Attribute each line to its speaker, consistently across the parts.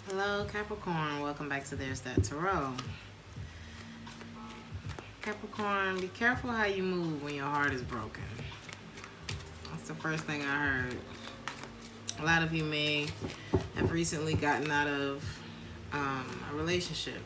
Speaker 1: Hello Capricorn, welcome back to Theresthattarot. Capricorn, be careful how you move when your heart is broken. That's the first thing I heard. A lot of you may have recently gotten out of a relationship.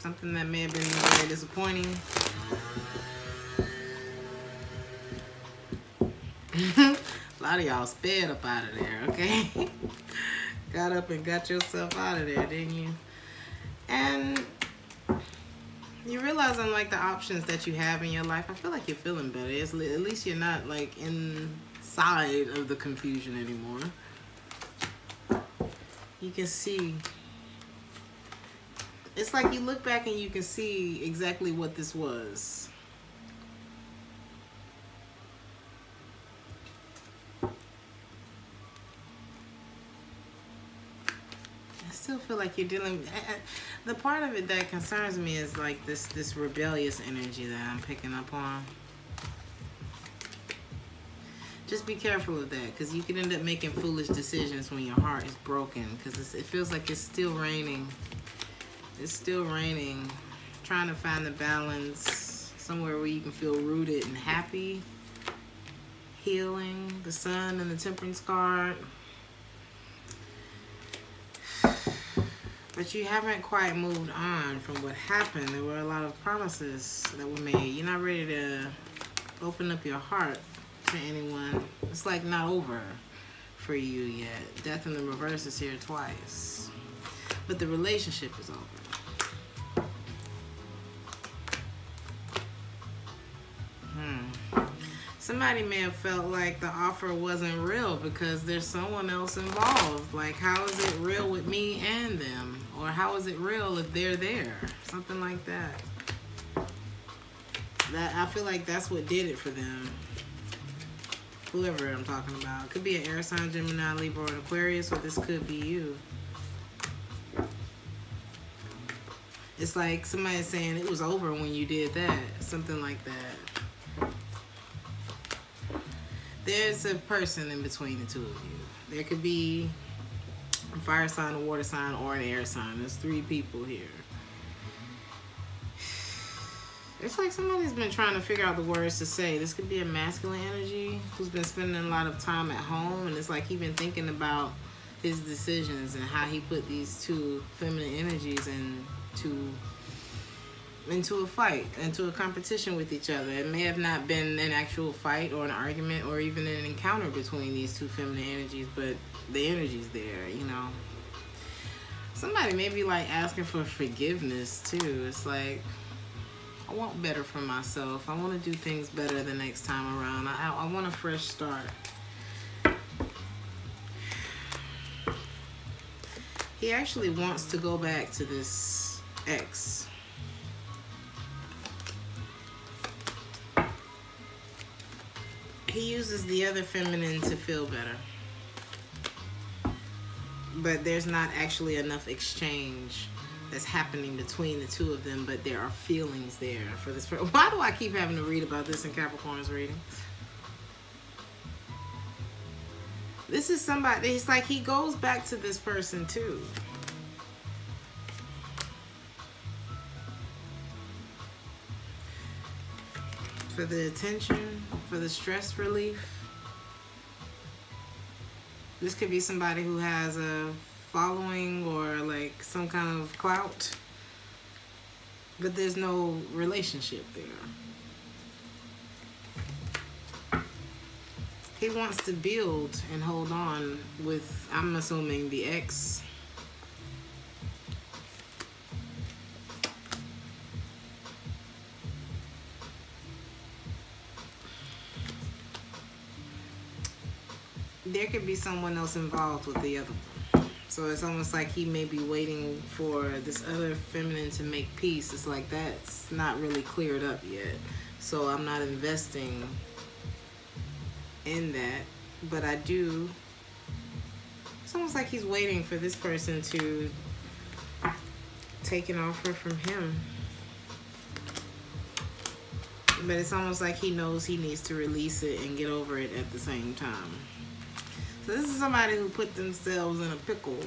Speaker 1: Something that may have been very disappointing. A lot of y'all sped up out of there, okay? Got up and got yourself out of there, didn't you? And you realize, unlike the options that you have in your life, I feel like you're feeling better. At least you're not like inside of the confusion anymore. You can see. It's like you look back and you can see exactly what this was. I still feel like you're dealing. The part of it that concerns me is like this rebellious energy that I'm picking up on. Just be careful of that, because you can end up making foolish decisions when your heart is broken, because it feels like it's still raining. It's still raining. Trying to find the balance somewhere where you can feel rooted and happy. Healing, the sun and the temperance card. But you haven't quite moved on from what happened. There were a lot of promises that were made. You're not ready to open up your heart to anyone. It's like not over for you yet. Death in the reverse is here twice. But the relationship is over. Somebody may have felt like the offer wasn't real because there's someone else involved. Like, how is it real with me and them? Or how is it real if they're there? Something like that. I feel like that's what did it for them. Whoever I'm talking about. It could be an air sign, Gemini, Libra, or an Aquarius, or this could be you. It's like somebody saying it was over when you did that. Something like that. There's a person in between the two of you. There could be a fire sign, a water sign, or an air sign. There's 3 people here. It's like somebody's been trying to figure out the words to say. This could be a masculine energy who's been spending a lot of time at home, and it's like he's been thinking about his decisions and how he put these 2 feminine energies into a fight, into a competition with each other. It may have not been an actual fight or an argument or even an encounter between these 2 feminine energies, but the energy's there, you know. Somebody may be like asking for forgiveness too. It's like, I want better for myself. I want to do things better the next time around. I want a fresh start. He actually wants to go back to this ex. He uses the other feminine to feel better. But there's not actually enough exchange that's happening between the 2 of them, but there are feelings there for this. Why do I keep having to read about this in Capricorn's reading? This is somebody, it's like he goes back to this person too. For the attention, for the stress relief. This could be somebody who has a following or like some kind of clout, but there's no relationship there. He wants to build and hold on with, I'm assuming, the ex. There could be someone else involved with the other one. So it's almost like he may be waiting for this other feminine to make peace. It's like that's not really cleared up yet. So I'm not investing in that. But I do. It's almost like he's waiting for this person to take an offer from him. But it's almost like he knows he needs to release it and get over it at the same time. So this is somebody who put themselves in a pickle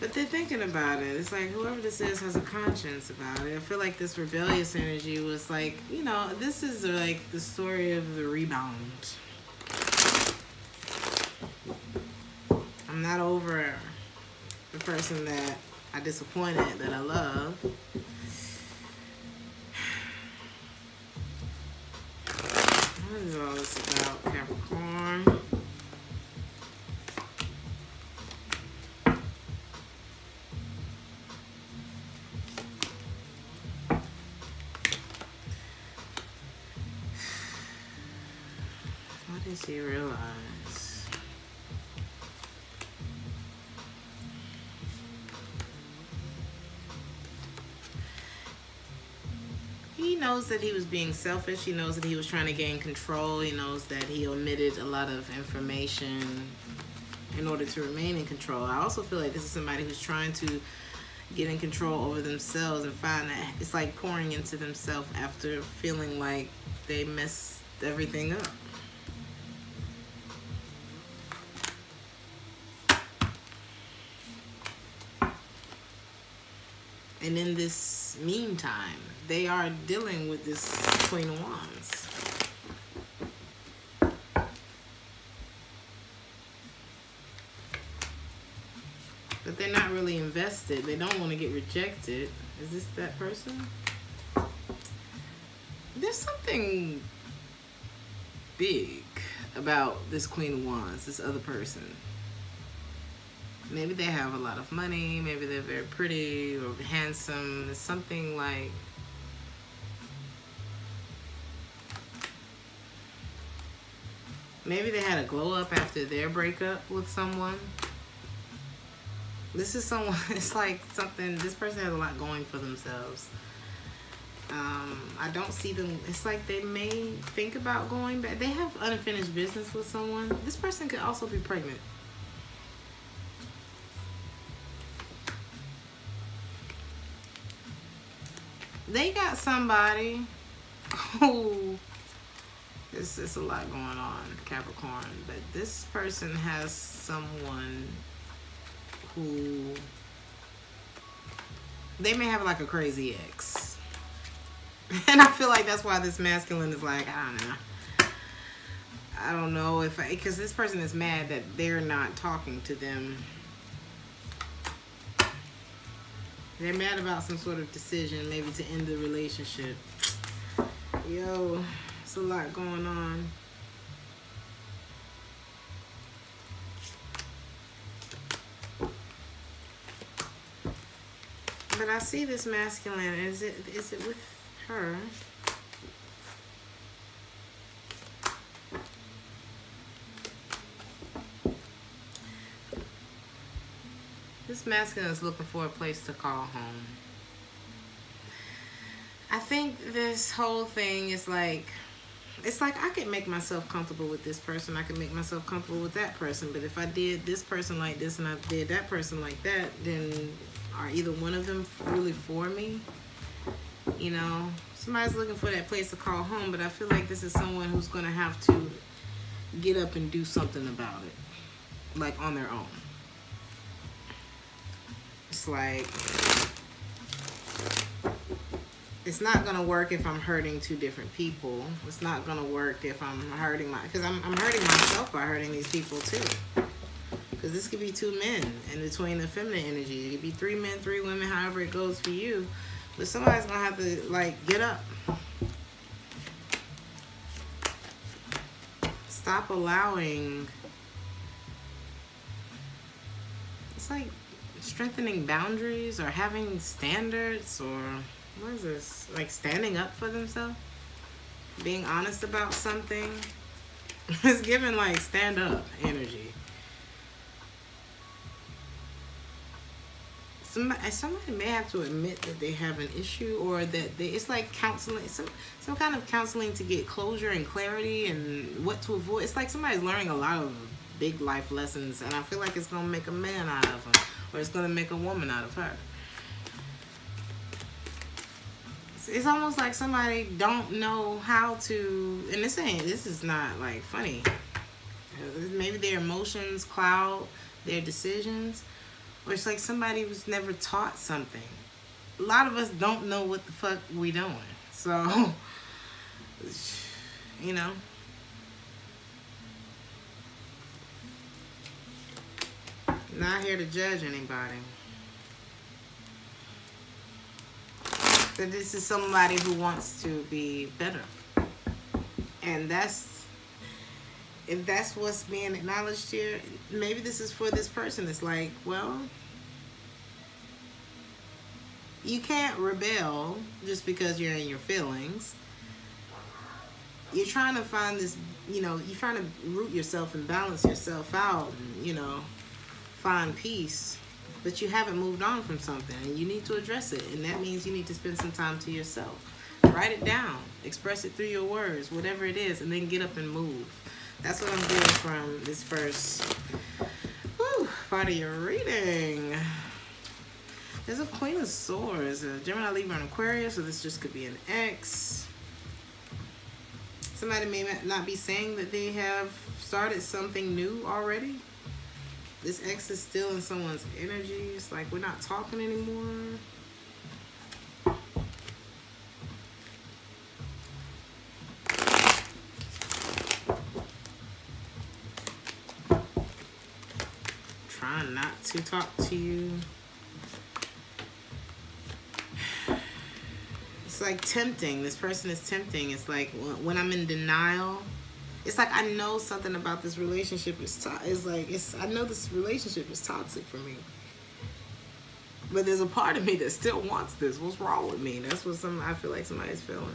Speaker 1: But they're thinking about it. It's like whoever this is has a conscience about it. I feel like this rebellious energy was like, you know, this is like the story of the rebound. I'm not over the person that I disappointed, that I love. What is all this about, Capricorn? What does he realize? He knows that he was being selfish. He knows that he was trying to gain control. He knows that he omitted a lot of information in order to remain in control. I also feel like this is somebody who's trying to get in control over themselves and find that it's like pouring into themselves after feeling like they messed everything up. And in this meantime, they are dealing with this Queen of Wands. But they're not really invested. They don't want to get rejected. Is this that person? There's something big about this Queen of Wands, this other person. Maybe they have a lot of money, maybe they're very pretty or handsome. It's something like maybe they had a glow up after their breakup with someone. This is someone, it's like something, this person has a lot going for themselves. I don't see them, it's like they may think about going back. They have unfinished business with someone. This person could also be pregnant. They got somebody who, it's a lot going on, Capricorn, but this person has someone who, they may have like a crazy ex. And I feel like that's why this masculine is like, I don't know if because this person is mad that they're not talking to them. They're mad about some sort of decision, maybe to end the relationship. Yo, it's a lot going on. But I see this masculine. Is it with her? This masculine is looking for a place to call home. I think this whole thing is like, it's like I could make myself comfortable with this person. I could make myself comfortable with that person. But if I did this person like this and I did that person like that, then are either one of them really for me? You know, somebody's looking for that place to call home, but I feel like this is someone who's going to have to get up and do something about it, like on their own. It's like, it's not gonna work if I'm hurting two different people. It's not gonna work if I'm hurting because I'm hurting myself by hurting these people too. Because this could be two men in between the feminine energy. It could be 3 men, 3 women, however it goes for you. But somebody's gonna have to like get up. Stop allowing. It's like strengthening boundaries or having standards, or what is this, like standing up for themselves, being honest about something. It's giving like stand up energy. Somebody may have to admit that they have an issue, or that it's like counseling, some kind of counseling to get closure and clarity and what to avoid. It's like somebody's learning a lot of big life lessons, and I feel like it's gonna make a man out of them, or it's gonna make a woman out of her. It's almost like somebody don't know how to, and this is not like funny. Maybe their emotions cloud their decisions, Or it's like somebody was never taught something. A lot of us don't know what the fuck we doing. So, you know. Not here to judge anybody. But this is somebody who wants to be better. And if that's what's being acknowledged here, maybe this is for this person. It's like, well, you can't rebel just because you're in your feelings. You're trying to find this, you know, you're trying to root yourself and balance yourself out and, you know, find peace. But you haven't moved on from something and you need to address it. And that means you need to spend some time to yourself. Write it down. Express it through your words, whatever it is, and then get up and move. That's what I'm getting from this first part of your reading. There's a Queen of Swords, a Gemini, Libra, and Aquarius, so this just could be an ex. Somebody may not be saying that they have started something new already. This ex is still in someone's energy. It's like we're not talking anymore. Trying not to talk to you. It's like tempting. This person is tempting. It's like when I'm in denial. It's like I know something about this relationship I know this relationship is toxic for me. But there's a part of me that still wants this. What's wrong with me? That's what I feel like somebody's feeling.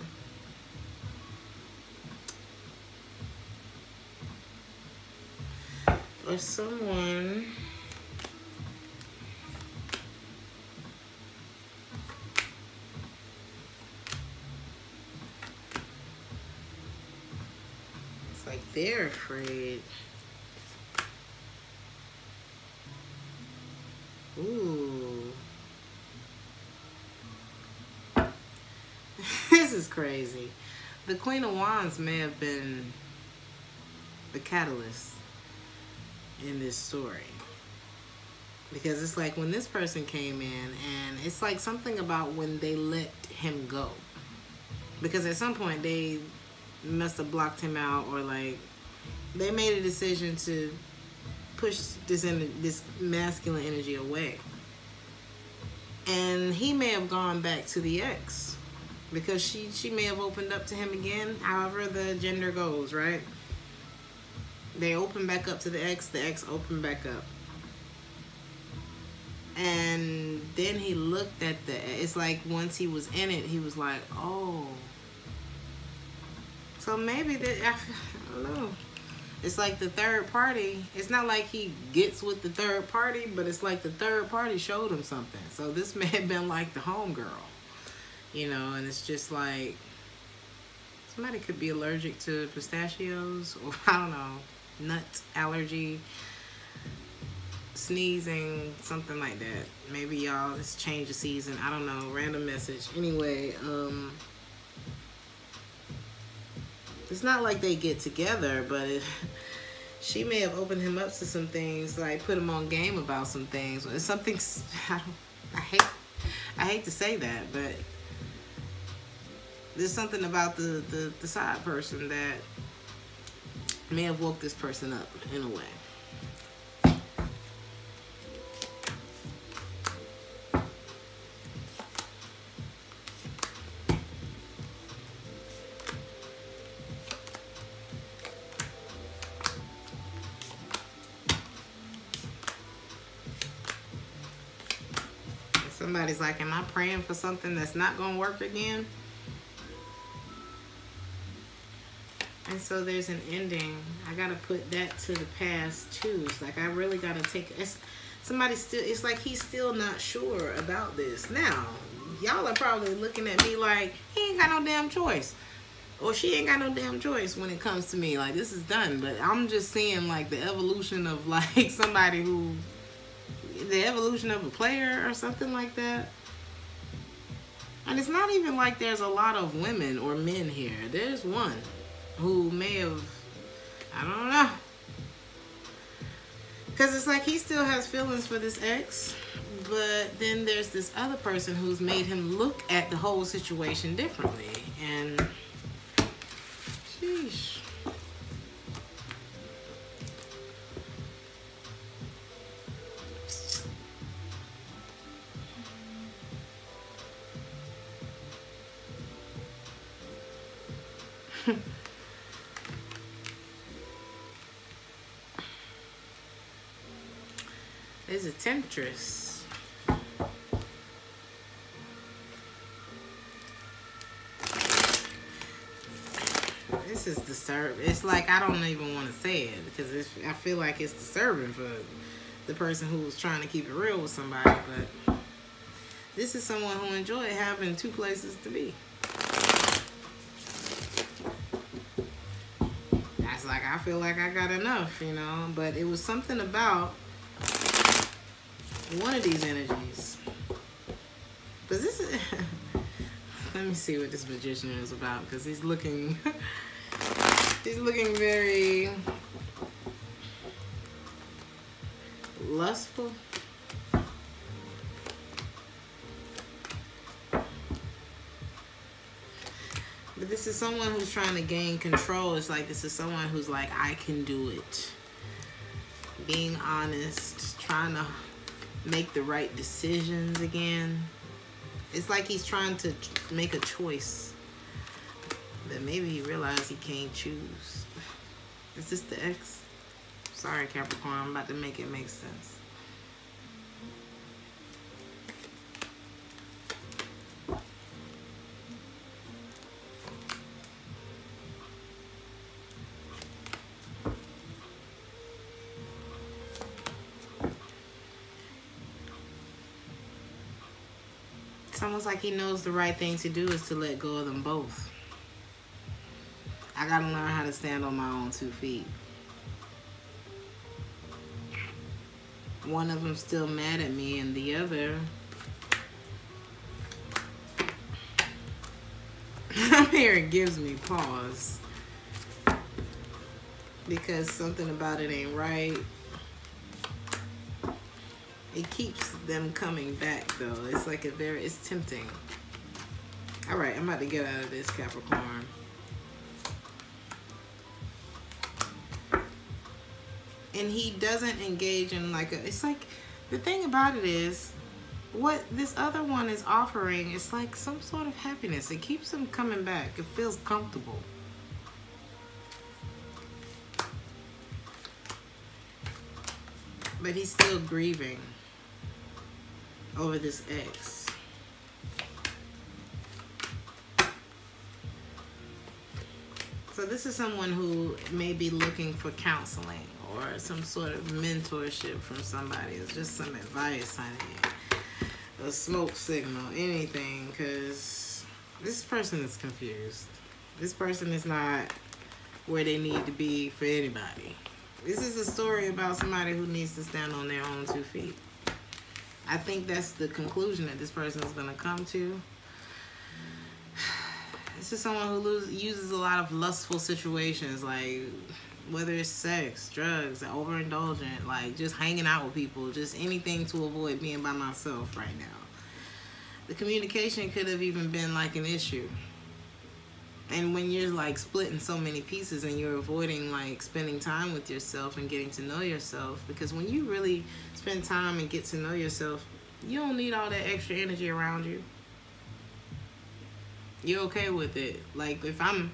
Speaker 1: Or someone like they're afraid. Ooh. This is crazy. The Queen of Wands may have been the catalyst in this story. Because it's like when this person came in, and it's like something about when they let him go. Because at some point they must have blocked him out, or like they made a decision to push this masculine energy away. And he may have gone back to the ex because she may have opened up to him again, however the gender goes, right? They opened back up to the ex opened back up. And then he looked at it's like once he was in it, he was like, oh. So maybe I don't know. It's like the third party. It's not like he gets with the third party, but it's like the third party showed him something. So this may have been like the homegirl, you know, and it's just like somebody could be allergic to pistachios, or I don't know, nut allergy, sneezing, something like that. Maybe y'all, it's change of season. I don't know, random message. Anyway, it's not like they get together, but she may have opened him up to some things, like put him on game about some things. It's something, I hate to say that, but there's something about the side person that may have woke this person up in a way. Somebody's like, am I praying for something that's not going to work again? And so there's an ending. I got to put that to the past too. It's like I really got to take it. Somebody still, it's like he's still not sure about this. Now, y'all are probably looking at me like, he ain't got no damn choice. Or she ain't got no damn choice when it comes to me. Like, this is done. But I'm just seeing like the evolution of like somebody who, the evolution of a player or something like that. And it's not even like there's a lot of women or men here. There's one who may have, I don't know. Because it's like he still has feelings for this ex, but then there's this other person who's made him look at the whole situation differently. And sheesh. There's a temptress. This is disturbing. It's like I don't even want to say it because I feel like it's disturbing for the person who was trying to keep it real with somebody. But this is someone who enjoyed having two places to be. That's like I feel like I got enough, you know. But it was something about one of these energies. But this is let me see what this magician is about, because he's looking he's looking very lustful. But this is someone who's trying to gain control. It's like this is someone who's like, I can do it. Being honest, trying to make the right decisions again. It's like he's trying to make a choice, but maybe he realized he can't choose. Is this the ex? Sorry, Capricorn, I'm about to make it make sense. It's almost like he knows the right thing to do is to let go of them both. I gotta learn how to stand on my own 2 feet. One of them's still mad at me, and the other, I'm here, it gives me pause. Because something about it ain't right. It keeps them coming back, though. It's like it's tempting. All right, I'm about to get out of this, Capricorn. And he doesn't engage in like it's like, the thing about it is, what this other one is offering is like some sort of happiness. It keeps him coming back. It feels comfortable. But he's still grieving over this ex. So this is someone who may be looking for counseling or some sort of mentorship from somebody. It's just some advice, honey. A smoke signal, anything, because this person is confused. This person is not where they need to be for anybody. This is a story about somebody who needs to stand on their own 2 feet. I think that's the conclusion that this person is going to come to. This is someone who uses a lot of lustful situations, like whether it's sex, drugs, overindulgent, like just hanging out with people, just anything to avoid being by myself right now. The communication could have even been like an issue. And when you're like split in so many pieces and you're avoiding like spending time with yourself and getting to know yourself, because when you really spend time and get to know yourself, you don't need all that extra energy around you. You're okay with it. Like if I'm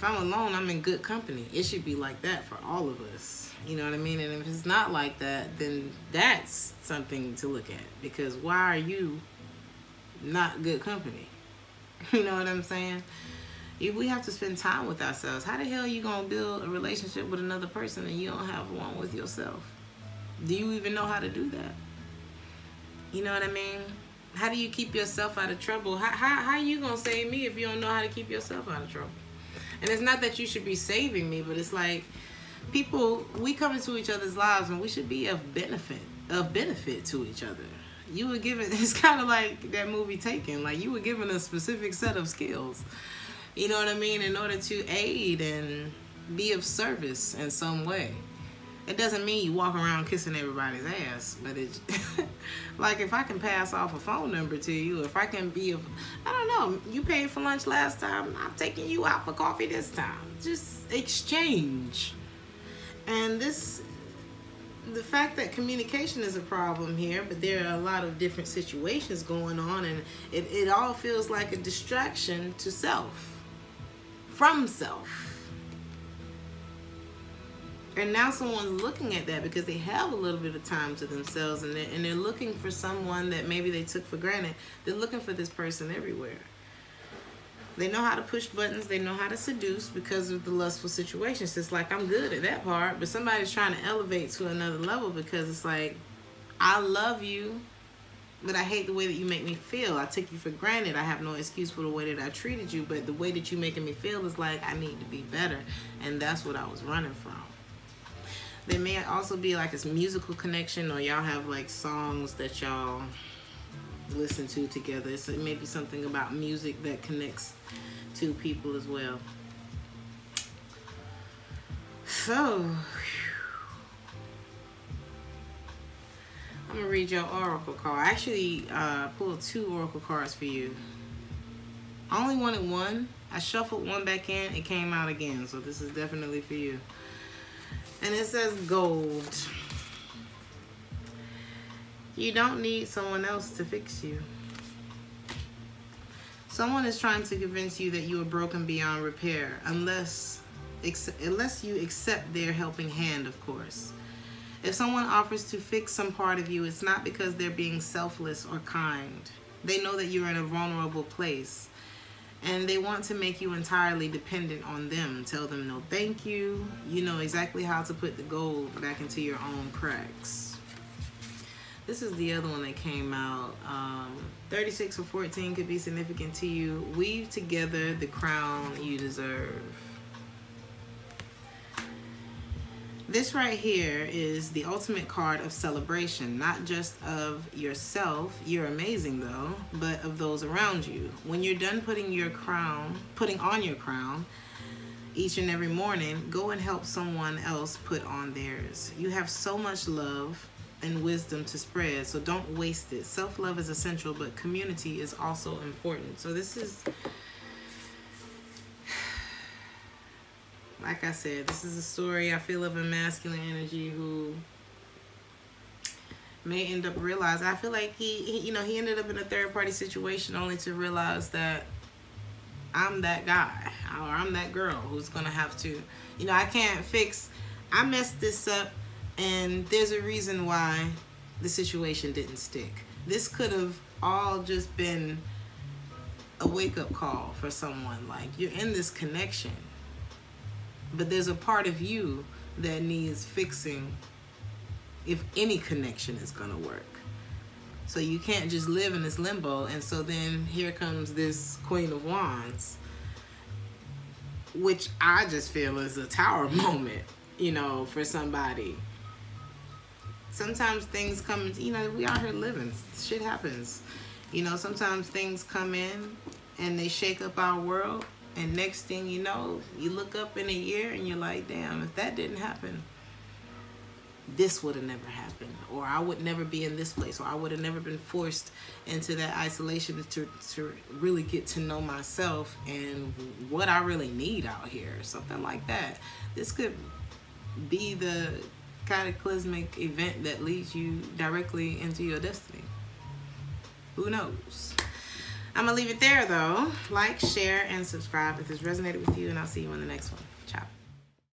Speaker 1: alone, I'm in good company. It should be like that for all of us. You know what I mean? And if it's not like that, then that's something to look at, because why are you not good company? You know what I'm saying? We have to spend time with ourselves. How the hell are you going to build a relationship with another person and you don't have one with yourself? Do you even know how to do that? You know what I mean? How do you keep yourself out of trouble? How are you going to save me if you don't know how to keep yourself out of trouble? And it's not that you should be saving me, but it's like, people, we come into each other's lives and we should be of benefit to each other. You were given, it's kind of like that movie Taken, like you were given a specific set of skills. You know what I mean? In order to aid and be of service in some way. It doesn't mean you walk around kissing everybody's ass, but it's like if I can pass off a phone number to you, if I can be I don't know, you paid for lunch last time, I'm taking you out for coffee this time. Just exchange. And the fact that communication is a problem here, but there are a lot of different situations going on, and it all feels like a distraction to self, from self. And now someone's looking at that because they have a little bit of time to themselves, and they're looking for someone that maybe they took for granted. They're looking for this person everywhere. They know how to push buttons. They know how to seduce because of the lustful situations. It's like, I'm good at that part, but somebody's trying to elevate to another level because it's like, I love you, but I hate the way that you make me feel. I took you for granted. I have no excuse for the way that I treated you, but the way that you making me feel is like, I need to be better. And that's what I was running from. There may also be like this musical connection, or y'all have like songs that y'all listen to together. So it may be something about music that connects two people as well. So, I'm gonna read your oracle card. I actually pulled 2 oracle cards for you. I only wanted one. I shuffled one back in. It came out again. So this is definitely for you. And it says gold. You don't need someone else to fix you. Someone is trying to convince you that you are broken beyond repair, unless you accept their helping hand, of course. If someone offers to fix some part of you, it's not because they're being selfless or kind. They know that you're in a vulnerable place, and they want to make you entirely dependent on them. Tell them no thank you. You know exactly how to put the gold back into your own cracks. This is the other one that came out. 36 or 14 could be significant to you. Weave together the crown you deserve. This right here is the ultimate card of celebration, not just of yourself, you're amazing though, but of those around you. When you're done putting on your crown each and every morning, go and help someone else put on theirs. You have so much love and wisdom to spread, so don't waste it. Self-love is essential, but community is also important. So this is, like I said, this is a story I feel of a masculine energy who may end up realizing, I feel like he ended up in a third party situation only to realize that I'm that guy, or I'm that girl who's gonna have to, I can't fix, I messed this up, and there's a reason why the situation didn't stick. This could have all just been a wake-up call for someone. Like, you're in this connection, but there's a part of you that needs fixing if any connection is gonna work. So you can't just live in this limbo. And so then here comes this Queen of Wands, which I just feel is a tower moment, for somebody. Sometimes things come, we out here living, shit happens. Sometimes things come in and they shake up our world. And next thing you know, you look up in a year and you're like, damn, if that didn't happen, this would have never happened. Or I would never be in this place. Or I would have never been forced into that isolation to really get to know myself and what I really need out here. Something like that. This could be the cataclysmic event that leads you directly into your destiny. Who knows? I'm going to leave it there, though. Like, share, and subscribe if this resonated with you, and I'll see you in the next one. Ciao.